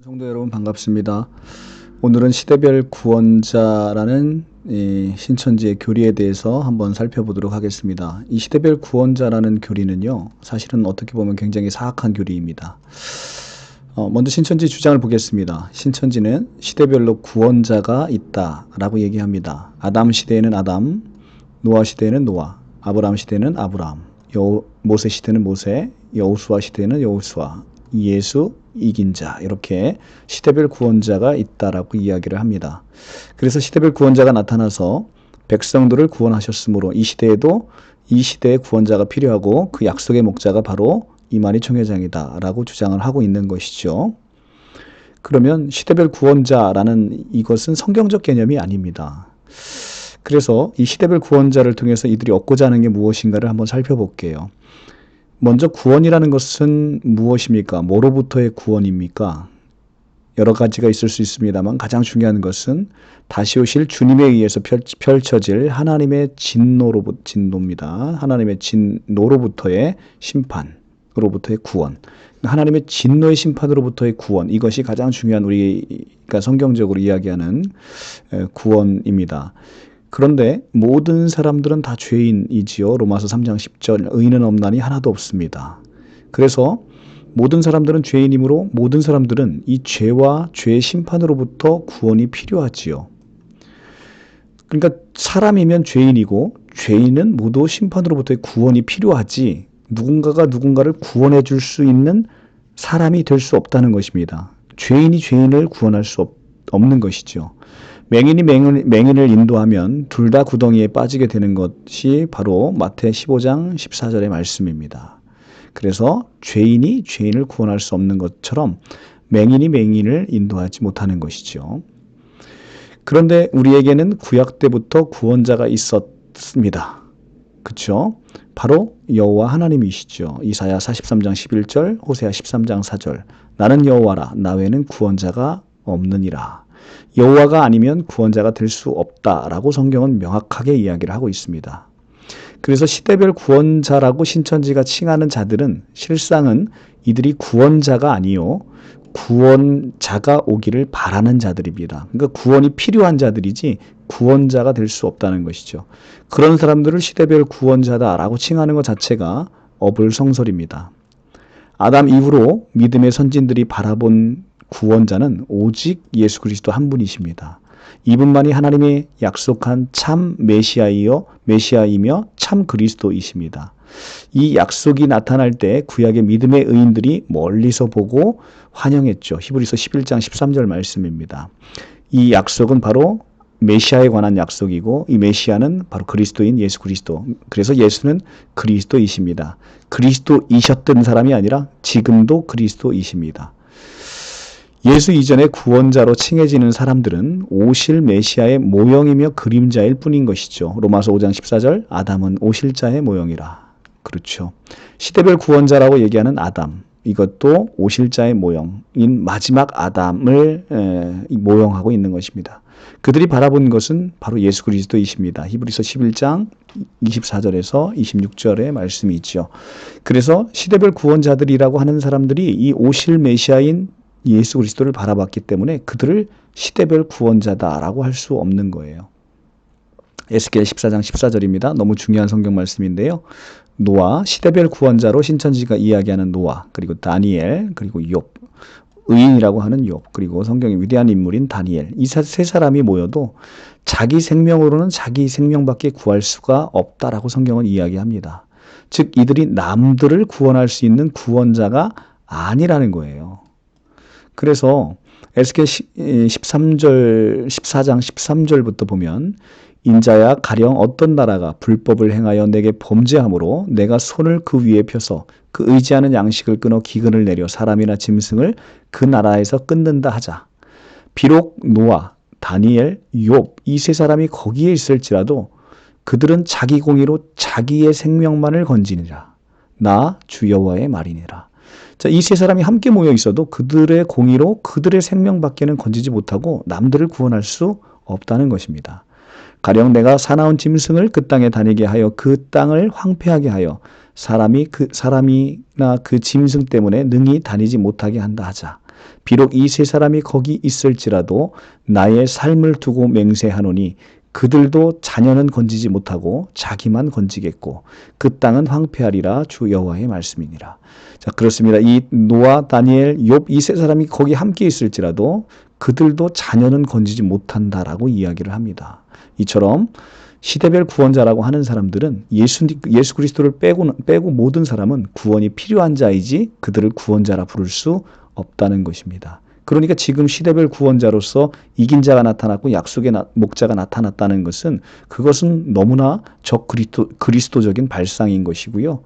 성도 여러분 반갑습니다. 오늘은 시대별 구원자라는 이 신천지의 교리에 대해서 한번 살펴보도록 하겠습니다. 이 시대별 구원자라는 교리는요, 사실은 어떻게 보면 굉장히 사악한 교리입니다. 먼저 신천지 주장을 보겠습니다. 신천지는 시대별로 구원자가 있다라고 얘기합니다. 아담 시대에는 아담, 노아 시대에는 노아, 아브라함 시대에는 아브라함, 모세 시대는 모세, 여호수아 시대에는 여호수아, 예수, 이긴 자, 이렇게 시대별 구원자가 있다라고 이야기를 합니다. 그래서 시대별 구원자가 나타나서 백성들을 구원하셨으므로 이 시대에도 이 시대의 구원자가 필요하고 그 약속의 목자가 바로 이만희 총회장이다 라고 주장을 하고 있는 것이죠. 그러면 시대별 구원자라는 이것은 성경적 개념이 아닙니다. 그래서 이 시대별 구원자를 통해서 이들이 얻고자 하는 게 무엇인가를 한번 살펴볼게요. 먼저 구원이라는 것은 무엇입니까? 뭐로부터의 구원입니까? 여러 가지가 있을 수 있습니다만 가장 중요한 것은 다시 오실 주님에 의해서 펼쳐질 하나님의 진노입니다. 하나님의 진노로부터의 심판으로부터의 구원. 하나님의 진노의 심판으로부터의 구원. 이것이 가장 중요한 우리가 성경적으로 이야기하는 구원입니다. 그런데 모든 사람들은 다 죄인이지요. 로마서 3장 10절 의인은 없나니 하나도 없습니다. 그래서 모든 사람들은 죄인이므로 모든 사람들은 이 죄와 죄의 심판으로부터 구원이 필요하지요. 그러니까 사람이면 죄인이고 죄인은 모두 심판으로부터의 구원이 필요하지 누군가가 누군가를 구원해 줄 수 있는 사람이 될 수 없다는 것입니다. 죄인이 죄인을 구원할 수 없는 것이죠. 맹인이 맹인을 인도하면 둘 다 구덩이에 빠지게 되는 것이 바로 마태 15장 14절의 말씀입니다. 그래서 죄인이 죄인을 구원할 수 없는 것처럼 맹인이 맹인을 인도하지 못하는 것이죠. 그런데 우리에게는 구약 때부터 구원자가 있었습니다. 그렇죠? 바로 여호와 하나님이시죠. 이사야 43장 11절, 호세아 13장 4절. 나는 여호와라, 나 외에는 구원자가 없느니라. 여호와가 아니면 구원자가 될 수 없다라고 성경은 명확하게 이야기를 하고 있습니다. 그래서 시대별 구원자라고 신천지가 칭하는 자들은 실상은 이들이 구원자가 아니요 구원자가 오기를 바라는 자들입니다. 그러니까 구원이 필요한 자들이지 구원자가 될 수 없다는 것이죠. 그런 사람들을 시대별 구원자다라고 칭하는 것 자체가 어불성설입니다. 아담 이후로 믿음의 선진들이 바라본 구원자는 오직 예수 그리스도 한 분이십니다. 이분만이 하나님이 약속한 참 메시아이며 참 그리스도이십니다. 이 약속이 나타날 때 구약의 믿음의 의인들이 멀리서 보고 환영했죠. 히브리서 11장 13절 말씀입니다. 이 약속은 바로 메시아에 관한 약속이고 이 메시아는 바로 그리스도인 예수 그리스도. 그래서 예수는 그리스도이십니다. 그리스도이셨던 사람이 아니라 지금도 그리스도이십니다. 예수 이전에 구원자로 칭해지는 사람들은 오실 메시아의 모형이며 그림자일 뿐인 것이죠. 로마서 5장 14절 아담은 오실 자의 모형이라. 그렇죠. 시대별 구원자라고 얘기하는 아담. 이것도 오실 자의 모형인 마지막 아담을 모형하고 있는 것입니다. 그들이 바라본 것은 바로 예수 그리스도이십니다. 히브리서 11장 24절에서 26절의 말씀이 있죠. 그래서 시대별 구원자들이라고 하는 사람들이 이 오실 메시아인 예수 그리스도를 바라봤기 때문에 그들을 시대별 구원자다라고 할 수 없는 거예요. 에스겔 14장 14절입니다. 너무 중요한 성경 말씀인데요. 노아, 시대별 구원자로 신천지가 이야기하는 노아, 그리고 다니엘, 그리고 욥, 의인이라고 하는 욥, 그리고 성경의 위대한 인물인 다니엘. 이 세 사람이 모여도 자기 생명으로는 자기 생명밖에 구할 수가 없다라고 성경은 이야기합니다. 즉 이들이 남들을 구원할 수 있는 구원자가 아니라는 거예요. 그래서 에스겔 14장 13절부터 보면 인자야 가령 어떤 나라가 불법을 행하여 내게 범죄함으로 내가 손을 그 위에 펴서 그 의지하는 양식을 끊어 기근을 내려 사람이나 짐승을 그 나라에서 끊는다 하자. 비록 노아, 다니엘, 욥 이 세 사람이 거기에 있을지라도 그들은 자기 공의로 자기의 생명만을 건지니라. 나 주 여호와의 말이니라. 자, 이 세 사람이 함께 모여 있어도 그들의 공의로 그들의 생명밖에는 건지지 못하고 남들을 구원할 수 없다는 것입니다. 가령 내가 사나운 짐승을 그 땅에 다니게 하여 그 땅을 황폐하게 하여 사람이나 그 짐승 때문에 능히 다니지 못하게 한다 하자. 비록 이 세 사람이 거기 있을지라도 나의 삶을 두고 맹세하노니 그들도 자녀는 건지지 못하고 자기만 건지겠고 그 땅은 황폐하리라 주 여호와의 말씀이니라. 자, 그렇습니다. 이 노아, 다니엘, 욥 이 세 사람이 거기 함께 있을지라도 그들도 자녀는 건지지 못한다라고 이야기를 합니다. 이처럼 시대별 구원자라고 하는 사람들은 예수 그리스도를 빼고 모든 사람은 구원이 필요한 자이지 그들을 구원자라 부를 수 없다는 것입니다. 그러니까 지금 시대별 구원자로서 이긴 자가 나타났고 약속의 목자가 나타났다는 것은 그것은 너무나 그리스도적인 발상인 것이고요.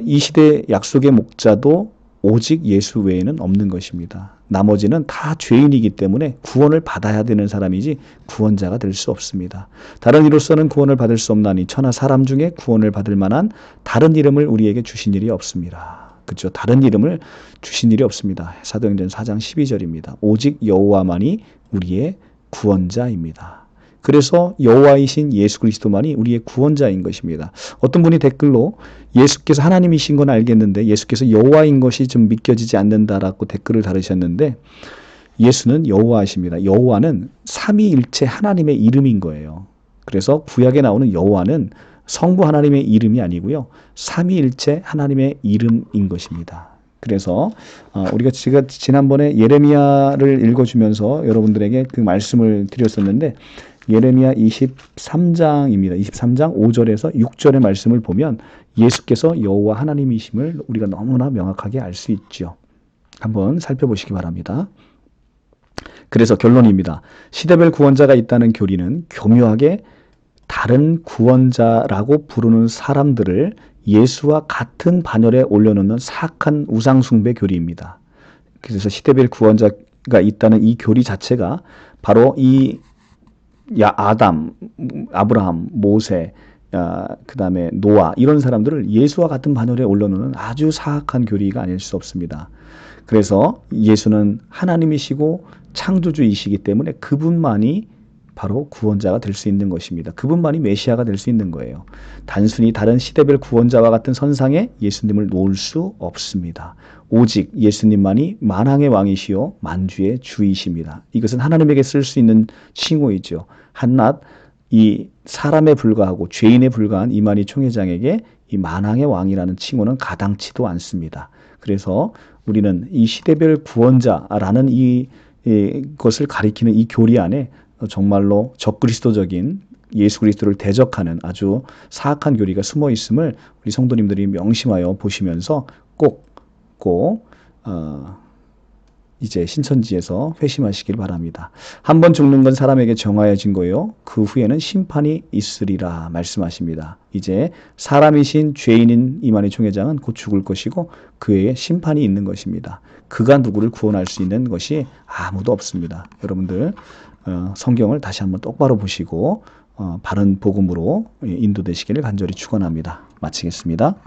이 시대 약속의 목자도 오직 예수 외에는 없는 것입니다. 나머지는 다 죄인이기 때문에 구원을 받아야 되는 사람이지 구원자가 될 수 없습니다. 다른 이로서는 구원을 받을 수 없나니 천하 사람 중에 구원을 받을 만한 다른 이름을 우리에게 주신 일이 없습니다. 그렇죠? 다른 이름을 주신 일이 없습니다. 사도행전 4장 12절입니다. 오직 여호와만이 우리의 구원자입니다. 그래서 여호와이신 예수 그리스도만이 우리의 구원자인 것입니다. 어떤 분이 댓글로 예수께서 하나님이신 건 알겠는데 예수께서 여호와인 것이 좀 믿겨지지 않는다라고 댓글을 달으셨는데 예수는 여호와이십니다. 여호와는 삼위일체 하나님의 이름인 거예요. 그래서 구약에 나오는 여호와는 성부 하나님의 이름이 아니고요. 삼위일체 하나님의 이름인 것입니다. 그래서 제가 지난번에 예레미야를 읽어주면서 여러분들에게 그 말씀을 드렸었는데 예레미야 23장입니다. 23장 5절에서 6절의 말씀을 보면 예수께서 여호와 하나님이심을 우리가 너무나 명확하게 알 수 있죠. 한번 살펴보시기 바랍니다. 그래서 결론입니다. 시대별 구원자가 있다는 교리는 교묘하게 다른 구원자라고 부르는 사람들을 예수와 같은 반열에 올려놓는 사악한 우상숭배 교리입니다. 그래서 시대별 구원자가 있다는 이 교리 자체가 바로 이 아담, 아브라함, 모세, 그 다음에 노아 이런 사람들을 예수와 같은 반열에 올려놓는 아주 사악한 교리가 아닐 수 없습니다. 그래서 예수는 하나님이시고 창조주이시기 때문에 그분만이 바로 구원자가 될 수 있는 것입니다. 그분만이 메시아가 될 수 있는 거예요. 단순히 다른 시대별 구원자와 같은 선상에 예수님을 놓을 수 없습니다. 오직 예수님만이 만왕의 왕이시요 만주의 주이십니다. 이것은 하나님에게 쓸 수 있는 칭호이죠. 한낱 이 사람에 불과하고 죄인에 불과한 이만희 총회장에게 이 만왕의 왕이라는 칭호는 가당치도 않습니다. 그래서 우리는 이 시대별 구원자라는 것을 가리키는 이 교리 안에 정말로 적그리스도적인 예수 그리스도를 대적하는 아주 사악한 교리가 숨어 있음을 우리 성도님들이 명심하여 보시면서 꼭 이제 신천지에서 회심하시길 바랍니다. 한 번 죽는 건 사람에게 정하여진 거요. 그 후에는 심판이 있으리라 말씀하십니다. 이제 사람이신 죄인인 이만희 총회장은 곧 죽을 것이고 그에게 심판이 있는 것입니다. 그가 누구를 구원할 수 있는 것이 아무도 없습니다. 여러분들 성경을 다시 한번 똑바로 보시고 바른 복음으로 인도되시기를 간절히 축원합니다. 마치겠습니다.